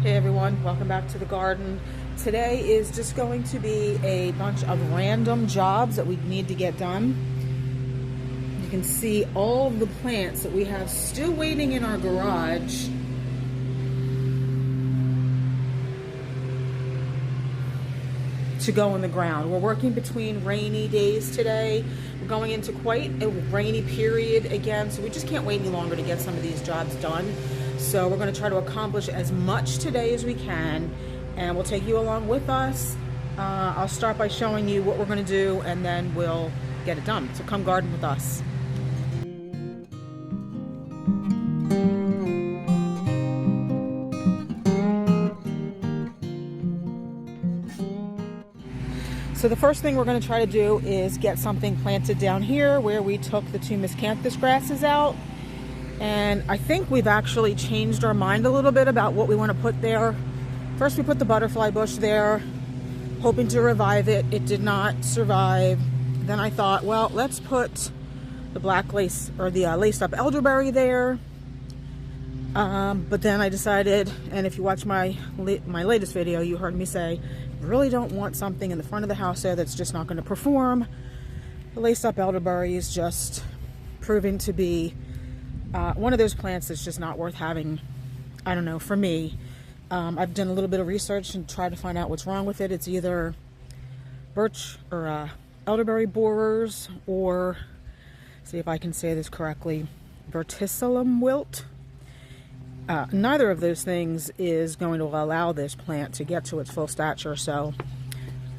Hey everyone, welcome back to the garden. Today is just going to be a bunch of random jobs that we need to get done. You can see all of the plants that we have still waiting in our garage. To go in the ground. We're working between rainy days today. We're going into quite a rainy period again, so we just can't wait any longer to get some of these jobs done. So we're going to try to accomplish as much today as we can, and we'll take you along with us. I'll start by showing you what we're going to do, and then we'll get it done. So come garden with us. So the first thing we're going to try to do is get something planted down here where we took the two miscanthus grasses out. And I think we've actually changed our mind a little bit about what we want to put there. First we put the butterfly bush there, hoping to revive it. It did not survive. Then I thought, well, let's put the black lace, or the laced up elderberry there. But then I decided, and if you watch my latest video, you heard me say, really don't want something in the front of the house there that's just not going to perform. The laced up elderberry is just proving to be one of those plants that's just not worth having. I don't know, for me. I've done a little bit of research and tried to find out what's wrong with it. It's either birch or elderberry borers, or, see if I can say this correctly, verticillum wilt. Neither of those things is going to allow this plant to get to its full stature, so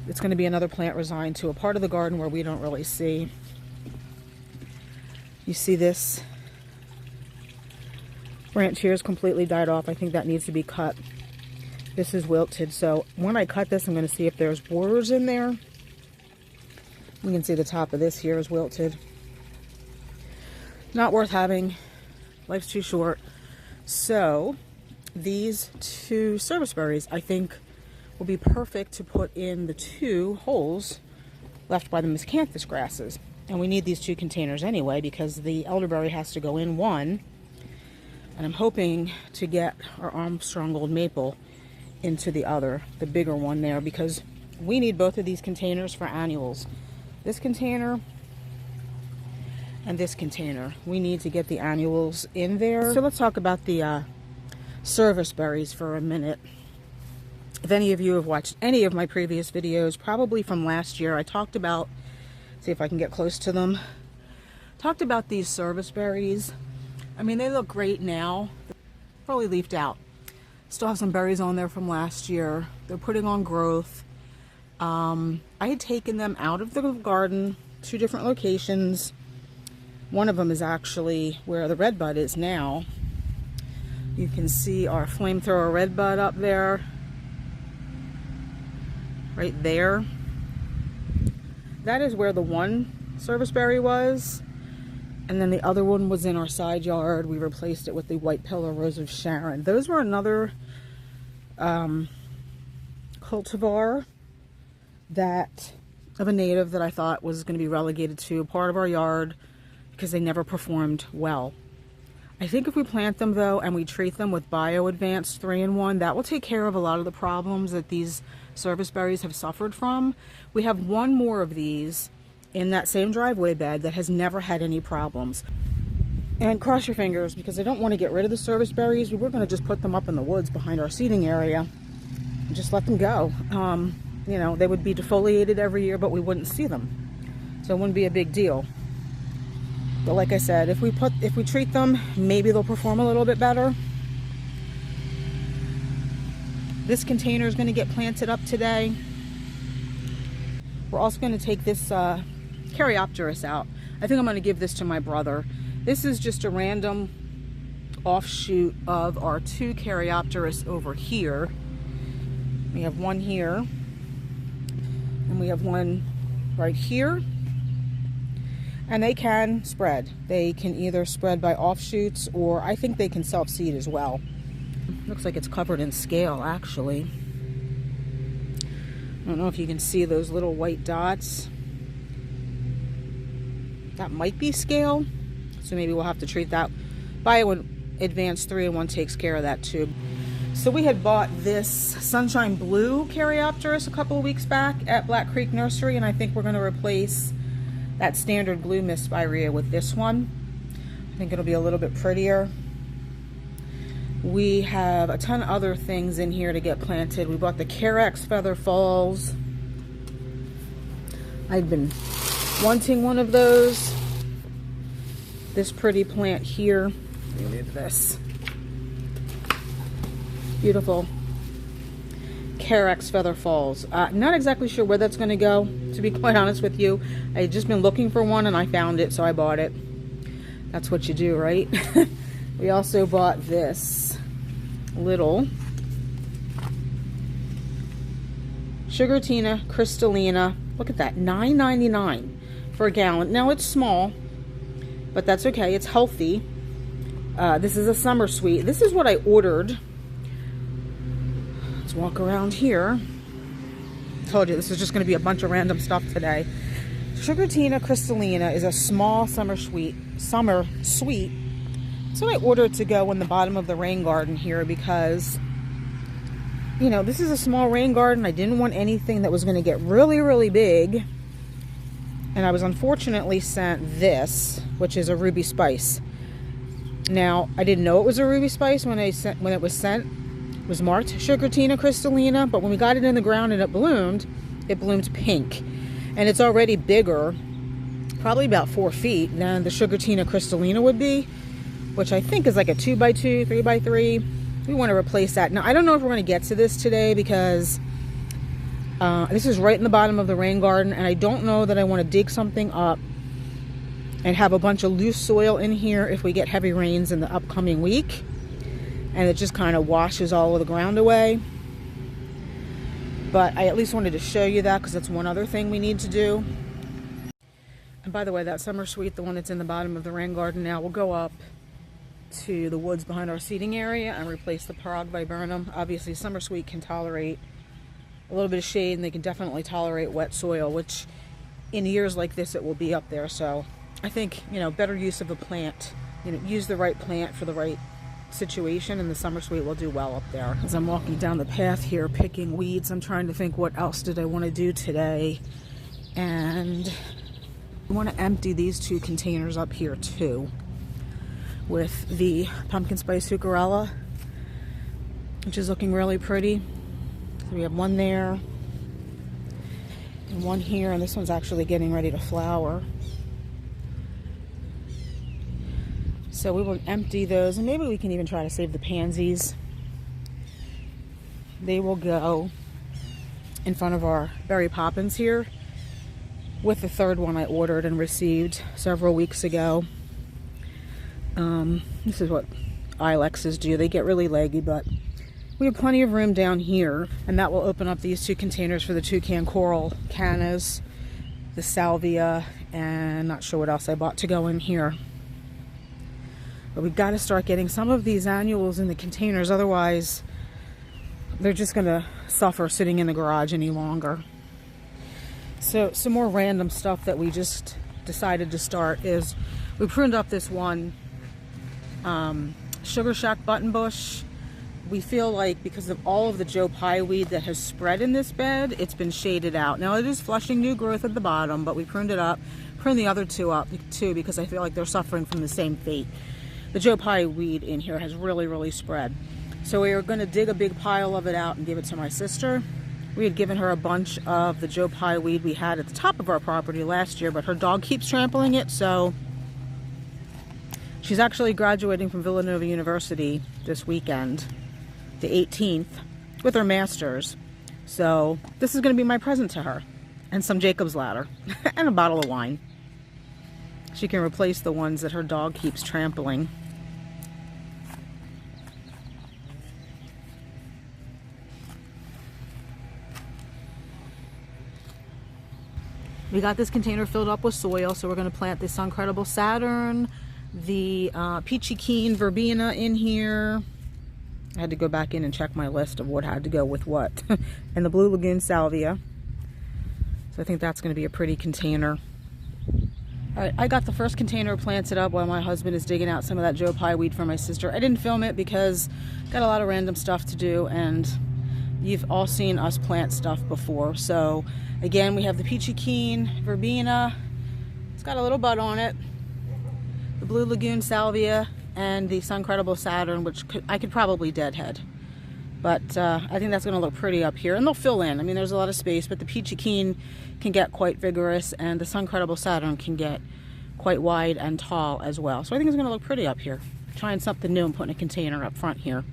it's going to be another plant resigned to a part of the garden where we don't really see. You see this branch here is completely died off. I think that needs to be cut. This is wilted, so when I cut this, I'm going to see if there's borers in there. You can see the top of this here is wilted. Not worth having. Life's too short. So these two serviceberries I think will be perfect to put in the two holes left by the miscanthus grasses. And we need these two containers anyway because the elderberry has to go in one. And I'm hoping to get our Armstrong Old Maple into the other, the bigger one there, because we need both of these containers for annuals. This container and this container. We need to get the annuals in there. So let's talk about the service berries for a minute. If any of you have watched any of my previous videos, probably from last year, I talked about, see if I can get close to them, talked about these service berries. I mean, they look great now. They're fully leafed out. Still have some berries on there from last year. They're putting on growth. I had taken them out of the garden, 2 different locations. One of them is actually where the red bud is now. You can see our flamethrower red bud up there. Right there. That is where the one serviceberry was. And then the other one was in our side yard. We replaced it with the white pillar rose of Sharon. Those were another cultivar of a native that I thought was going to be relegated to a part of our yard, because they never performed well. I think if we plant them though and we treat them with Bio Advanced 3-in-1, that will take care of a lot of the problems that these service berries have suffered from. We have one more of these in that same driveway bed that has never had any problems. And cross your fingers, because I don't want to get rid of the service berries. We were going to just put them up in the woods behind our seating area and just let them go. You know, they would be defoliated every year, but we wouldn't see them. So it wouldn't be a big deal. But like I said, if we treat them, maybe they'll perform a little bit better. This container is going to get planted up today. We're also going to take this caryopteris out. I think I'm going to give this to my brother. This is just a random offshoot of our 2 caryopteris over here. We have one here, and we have one right here. And they can spread. They can either spread by offshoots, or I think they can self-seed as well. Looks like it's covered in scale, actually. I don't know if you can see those little white dots. That might be scale, so maybe we'll have to treat that. Bio Advanced 3-in-1 takes care of that too. So we had bought this Sunshine Blue caryopteris a couple of weeks back at Black Creek Nursery, and I think we're going to replace that standard blue mist spirea with this one. I think it'll be a little bit prettier. We have a ton of other things in here to get planted. We bought the Carex Feather Falls. I've been wanting one of those. This pretty plant here. Let me move this. Beautiful Carex Feather Falls. Not exactly sure where that's going to go, to be quite honest with you. I had just been looking for one and I found it, so I bought it. That's what you do, right? We also bought this little Sugartina crystallina. Look at that, $9.99 for a gallon. Now it's small, but that's okay. It's healthy. This is a summer sweet. This is what I ordered. Let's walk around here. Told you this is just going to be a bunch of random stuff today. Sugartina crystallina is a small summer sweet. So I ordered to go in the bottom of the rain garden here because, you know, this is a small rain garden. I didn't want anything that was going to get really, really big. And I was unfortunately sent this, which is a ruby spice. Now, I didn't know it was a ruby spice when it was sent. It was marked Sugartina crystallina, but when we got it in the ground and it bloomed pink. And it's already bigger, probably about 4 feet, than the Sugartina crystallina would be, which I think is like a 2x2, 3x3. We want to replace that. Now, I don't know if we're going to get to this today because this is right in the bottom of the rain garden, and I don't know that I want to dig something up and have a bunch of loose soil in here if we get heavy rains in the upcoming week, and it just kind of washes all of the ground away. But I at least wanted to show you that because that's one other thing we need to do. And by the way, that summer sweet, the one that's in the bottom of the rain garden now, will go up to the woods behind our seating area and replace the Parag viburnum. Obviously, summer sweet can tolerate a little bit of shade, and they can definitely tolerate wet soil, which in years like this it will be up there. So I think, you know, better use of the plant, you know, use the right plant for the right situation, and the summer sweet will do well up there. As I'm walking down the path here picking weeds, I'm trying to think what else did I want to do today, and I want to empty these 2 containers up here too with the pumpkin spice Heuchera, which is looking really pretty. So we have one there and one here, and this one's actually getting ready to flower. So we will empty those, and maybe we can even try to save the pansies. They will go in front of our berry poppins here with the 3rd one I ordered and received several weeks ago. This is what ilexes do. They get really leggy, but we have plenty of room down here, and that will open up these 2 containers for the toucan coral cannas, the salvia, and not sure what else I bought to go in here. But we've got to start getting some of these annuals in the containers, otherwise they're just going to suffer sitting in the garage any longer. So some more random stuff that we just decided to start is we pruned up this one Sugar Shack button bush. We feel like because of all of the Joe Pye weed that has spread in this bed, it's been shaded out. Now it is flushing new growth at the bottom, but we pruned it up, pruned the other 2 up too, because I feel like they're suffering from the same fate. The Joe Pye weed in here has really, really spread. So we are going to dig a big pile of it out and give it to my sister. We had given her a bunch of the Joe Pye weed we had at the top of our property last year, but her dog keeps trampling it, so she's actually graduating from Villanova University this weekend, the 18th, with her master's. So this is going to be my present to her, and some Jacob's Ladder, and a bottle of wine. She can replace the ones that her dog keeps trampling. We got this container filled up with soil, so we're going to plant this Uncredible Saturn, the Peachy Keen Verbena in here. I had to go back in and check my list of what had to go with what. And the Blue Lagoon Salvia. So I think that's going to be a pretty container. Alright, I got the first container planted up while my husband is digging out some of that Joe Pye weed for my sister. I didn't film it because I got a lot of random stuff to do, and you've all seen us plant stuff before. So again, we have the Peachy Keen Verbena. It's got a little bud on it. The Blue Lagoon Salvia and the Suncredible Saturn, which I could probably deadhead. But I think that's going to look pretty up here. And they'll fill in. I mean, there's a lot of space, but the Peachy Keen can get quite vigorous, and the Suncredible Saturn can get quite wide and tall as well. So I think it's going to look pretty up here. Trying something new and putting a container up front here.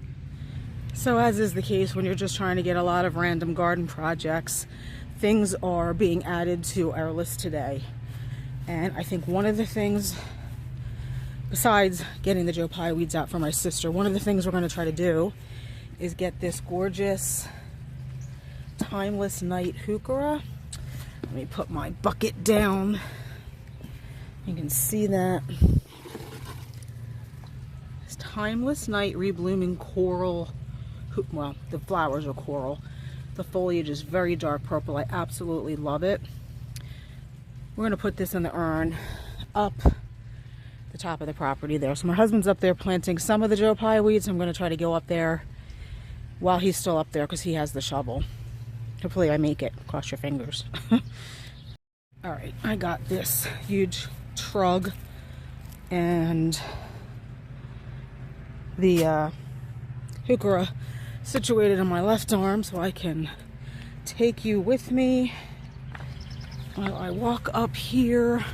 So as is the case when you're just trying to get a lot of random garden projects, things are being added to our list today. And I think one of the things, besides getting the Joe Pye weeds out for my sister, one of the things we're going to try to do is get this gorgeous Timeless Night Heuchera. Let me put my bucket down. You can see that. This Timeless Night reblooming coral. Well, the flowers are coral. The foliage is very dark purple. I absolutely love it. We're going to put this in the urn up the top of the property there. So my husband's up there planting some of the Joe Pye weeds. I'm going to try to go up there while he's still up there because he has the shovel. Hopefully I make it. Cross your fingers. Alright, I got this huge trug and the Heuchera situated on my left arm so I can take you with me while I walk up here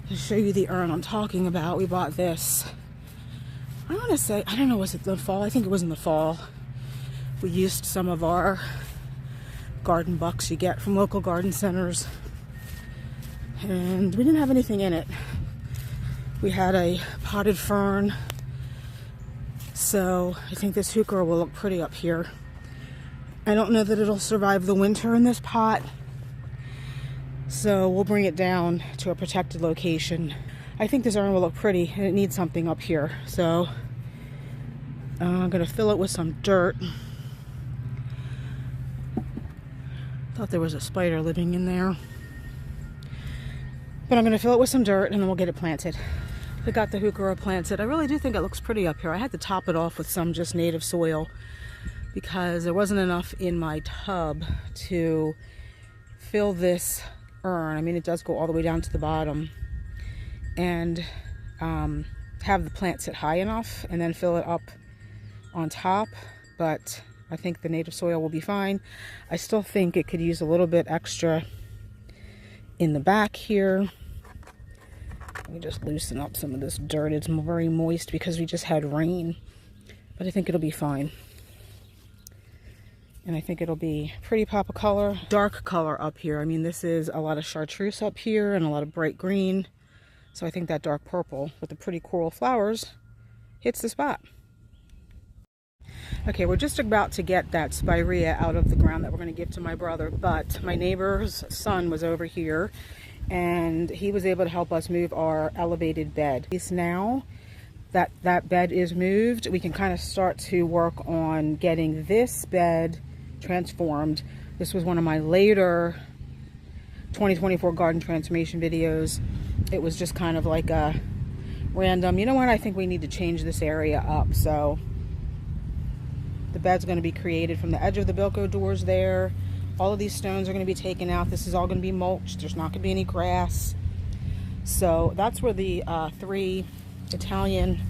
to show you the urn I'm talking about. We bought this, I want to say, I don't know, was it the fall? I think it was in the fall. We used some of our garden bucks you get from local garden centers, and we didn't have anything in it. We had a potted fern, so I think this Heuchera will look pretty up here. I don't know that it'll survive the winter in this pot, so we'll bring it down to a protected location. I think this urn will look pretty, and it needs something up here, so I'm going to fill it with some dirt. Thought there was a spider living in there. But I'm going to fill it with some dirt, and then we'll get it planted. I got the Heuchera planted. I really do think it looks pretty up here. I had to top it off with some just native soil because there wasn't enough in my tub to fill this urn. I mean, it does go all the way down to the bottom, and have the plant sit high enough and then fill it up on top, but I think the native soil will be fine. I still think it could use a little bit extra in the back here. Let me just loosen up some of this dirt. It's very moist because we just had rain, but I think it'll be fine. And I think it'll be pretty pop of color, dark color up here. I mean, this is a lot of chartreuse up here and a lot of bright green. So I think that dark purple with the pretty coral flowers hits the spot. Okay, we're just about to get that spirea out of the ground that we're going to give to my brother, but my neighbor's son was over here and he was able to help us move our elevated bed. Now that that bed is moved, we can kind of start to work on getting this bed transformed. This was one of my later 2024 garden transformation videos. It was just kind of like a random, you know what, I think we need to change this area up. So the bed's going to be created from the edge of the Bilko doors there. All of these stones are going to be taken out. This is all going to be mulched. There's not going to be any grass. So that's where the 3 Italian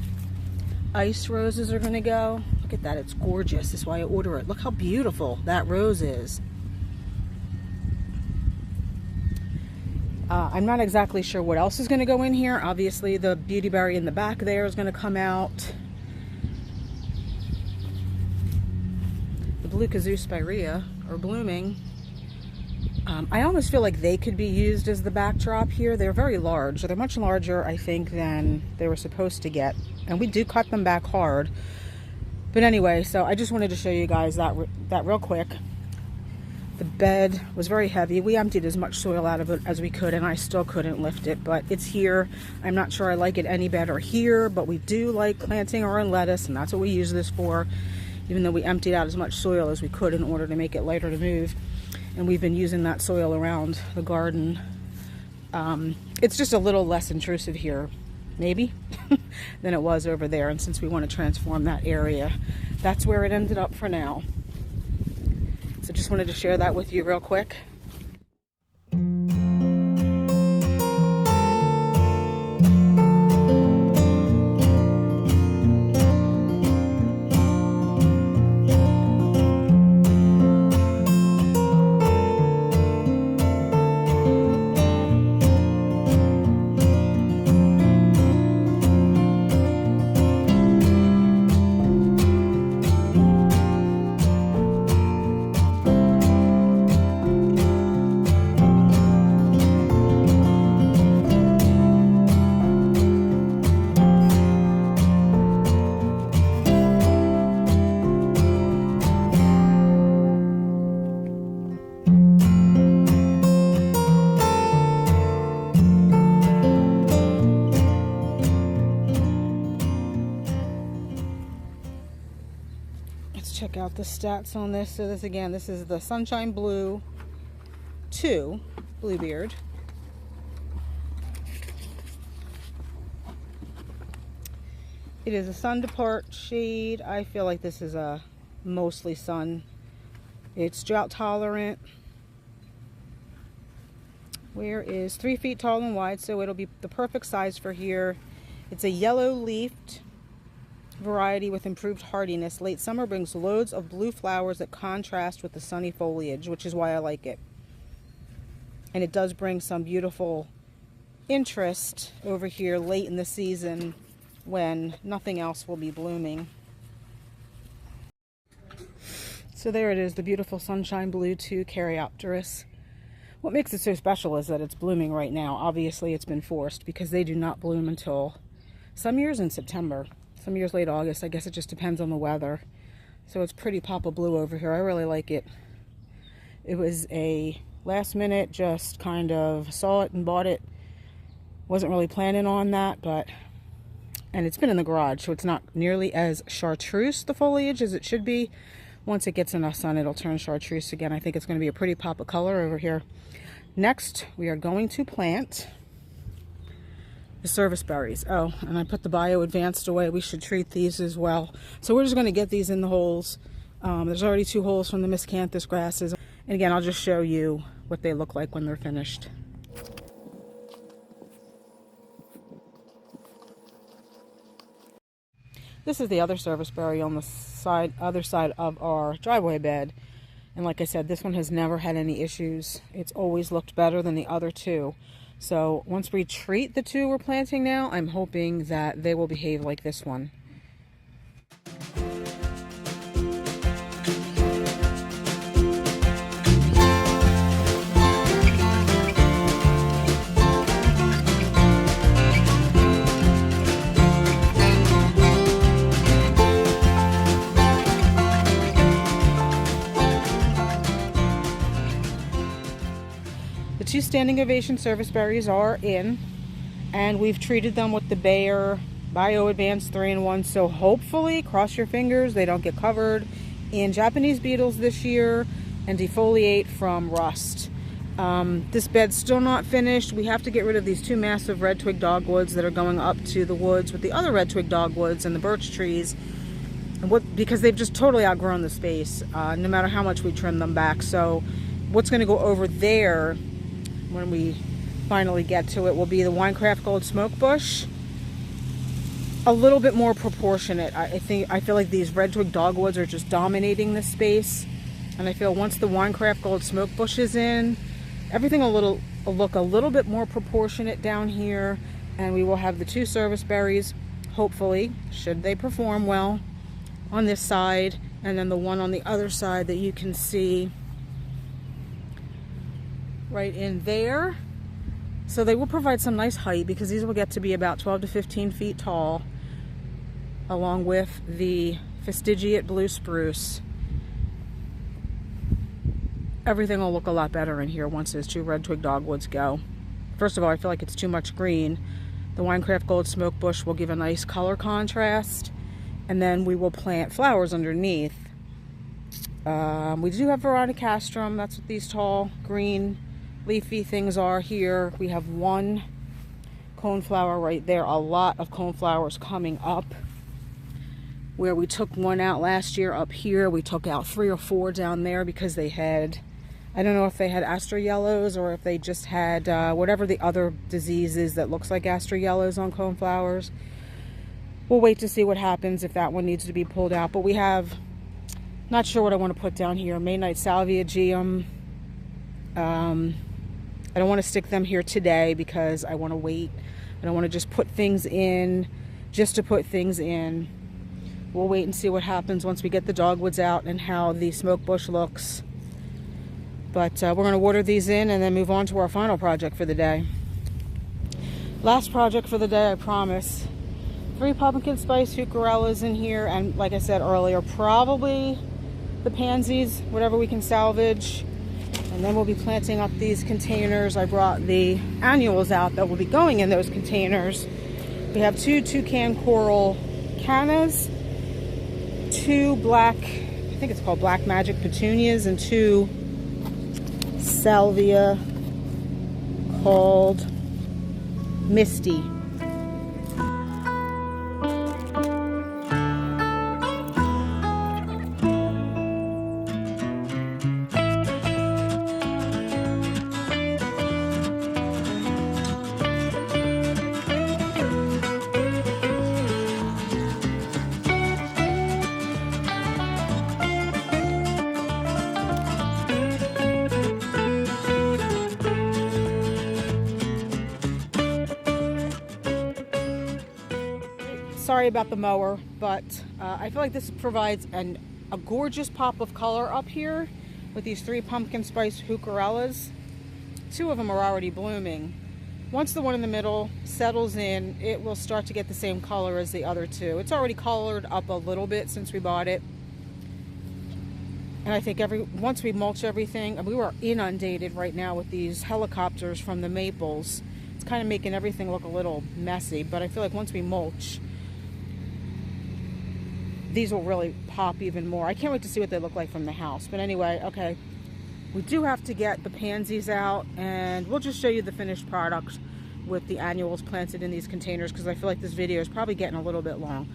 ice roses are going to go. Look at that. It's gorgeous. That's why I order it. Look how beautiful that rose is. I'm not exactly sure what else is going to go in here. Obviously, the beautyberry in the back there is going to come out. The blue kazoo spirea are blooming. I almost feel like they could be used as the backdrop here. They're very large. They're much larger, I think, than they were supposed to get. And we do cut them back hard. But anyway, so I just wanted to show you guys that real quick. The bed was very heavy. We emptied as much soil out of it as we could, and I still couldn't lift it, but it's here. I'm not sure I like it any better here, but we do like planting our own lettuce, and that's what we use this for, even though we emptied out as much soil as we could in order to make it lighter to move. And we've been using that soil around the garden it's just a little less intrusive here, maybe, than it was over there. And since we want to transform that area, that's where it ended up for now. So just wanted to share that with you real quick. Check out the stats on this. So this again, this is the Sunshine Blue 2 Bluebeard. It is a sun depart shade. I feel like this is a mostly sun. It's drought tolerant. Where is 3 feet tall and wide, so it'll be the perfect size for here. It's a yellow leafed variety with improved hardiness. Late summer brings loads of blue flowers that contrast with the sunny foliage, which is why I like it. And it does bring some beautiful interest over here late in the season when nothing else will be blooming. So there it is, the beautiful Sunshine Blue 2 Caryopteris. What makes it so special is that it's blooming right now. Obviously it's been forced because they do not bloom until some years in September. Some years late August. I guess it just depends on the weather. So it's pretty pop of blue over here. I really like it. It was a last minute, just kind of saw it and bought it. Wasn't really planning on that, and it's been in the garage, so it's not nearly as chartreuse, the foliage, as it should be. Once it gets enough sun, it'll turn chartreuse again. I think it's going to be a pretty pop of color over here. Next, we are going to plant the service berries. Oh, and I put the Bio Advanced away. We should treat these as well. So we're just going to get these in the holes. There's already 2 holes from the miscanthus grasses. And again, I'll just show you what they look like when they're finished. This is the other service berry on the other side of our driveway bed. And like I said, this one has never had any issues. It's always looked better than the other 2. So once we treat the 2 we're planting now, I'm hoping that they will behave like this one. The 2 standing ovation service berries are in, and we've treated them with the Bayer Bio Advanced 3-in-1. So hopefully, cross your fingers, they don't get covered in Japanese beetles this year and defoliate from rust. This bed's still not finished. We have to get rid of these 2 massive red twig dogwoods that are going up to the woods with the other red twig dogwoods and the birch trees, because they've just totally outgrown the space, no matter how much we trim them back. So what's going to go over there when we finally get to it will be the Winecraft Gold Smoke Bush. A little bit more proportionate. I feel like these red twig dogwoods are just dominating this space, and I feel once the Winecraft Gold Smoke Bush is in, everything will look a little bit more proportionate down here, and we will have the 2 service berries, hopefully, should they perform well, on this side, and then the one on the other side that you can see right in there. So they will provide some nice height, because these will get to be about 12 to 15 feet tall, along with the fastigiate blue spruce. Everything will look a lot better in here once those 2 red twig dogwoods go. First of all, I feel like it's too much green. The Winecraft Gold Smoke Bush will give a nice color contrast, and then we will plant flowers underneath. We do have Veronicastrum. That's what these tall green leafy things are here. We have 1 coneflower right there. A lot of coneflowers coming up. Where we took one out last year up here, we took out 3 or 4 down there because they had, I don't know if they had aster yellows or if they just had whatever the other disease is that looks like aster yellows on coneflowers. We'll wait to see what happens if that one needs to be pulled out. But we have, not sure what I want to put down here, Midnight Salvia Geum. I don't want to stick them here today because I want to wait. I don't want to just put things in just to put things in. We'll wait and see what happens once we get the dogwoods out and how the smoke bush looks. But we're going to water these in and then move on to our final project for the day. Last project for the day, I promise. 3 pumpkin spice heucherellas in here, and like I said earlier, probably the pansies, whatever we can salvage. And then we'll be planting up these containers. I brought the annuals out that will be going in those containers. We have 2 toucan coral cannas, 2 black, I think it's called black magic petunias, and 2 salvia called Misty. Sorry about the mower, but I feel like this provides a gorgeous pop of color up here with these 3 pumpkin spice heucherellas. 2 of them are already blooming. Once the one in the middle settles in, it will start to get the same color as the other 2. It's already colored up a little bit since we bought it. And I think once we mulch everything, we were inundated right now with these helicopters from the maples. It's kind of making everything look a little messy, but I feel like once we mulch, these will really pop even more. I can't wait to see what they look like from the house. But anyway, okay, we do have to get the pansies out, and we'll just show you the finished product with the annuals planted in these containers, because I feel like this video is probably getting a little bit long.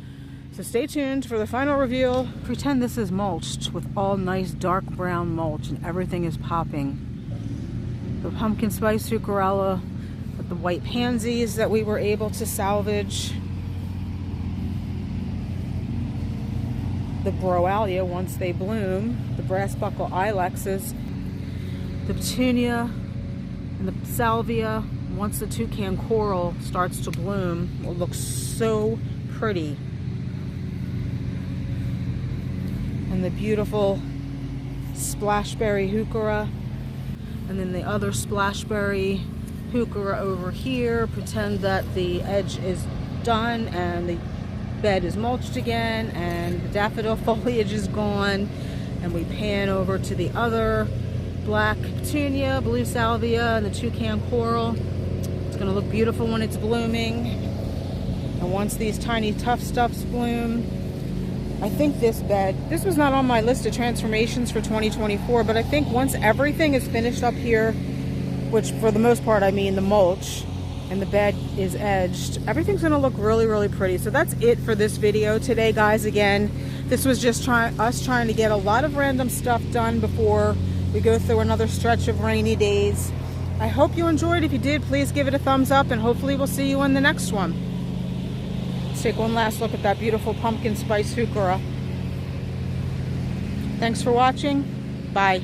So stay tuned for the final reveal. Pretend this is mulched with all nice dark brown mulch and everything is popping. The pumpkin spice heucherella with the white pansies that we were able to salvage. The Broalia once they bloom, the brass buckle ilexes, the petunia and the salvia once the toucan coral starts to bloom will look so pretty. And the beautiful splashberry heuchera, and then the other splashberry heuchera over here. Pretend that the edge is done and the bed is mulched again and the daffodil foliage is gone, and we pan over to the other black petunia, blue salvia, and the toucan coral. It's going to look beautiful when it's blooming. And once these tiny tough stuffs bloom, I think this was not on my list of transformations for 2024, but I think once everything is finished up here, which for the most part I mean the mulch, and the bed is edged, everything's gonna look really, really pretty. So that's it for this video today, guys. Again, this was just us trying to get a lot of random stuff done before we go through another stretch of rainy days. I hope you enjoyed. If you did, please give it a thumbs up, and hopefully we'll see you on the next one. Let's take one last look at that beautiful pumpkin spice heuchera. Thanks for watching. Bye.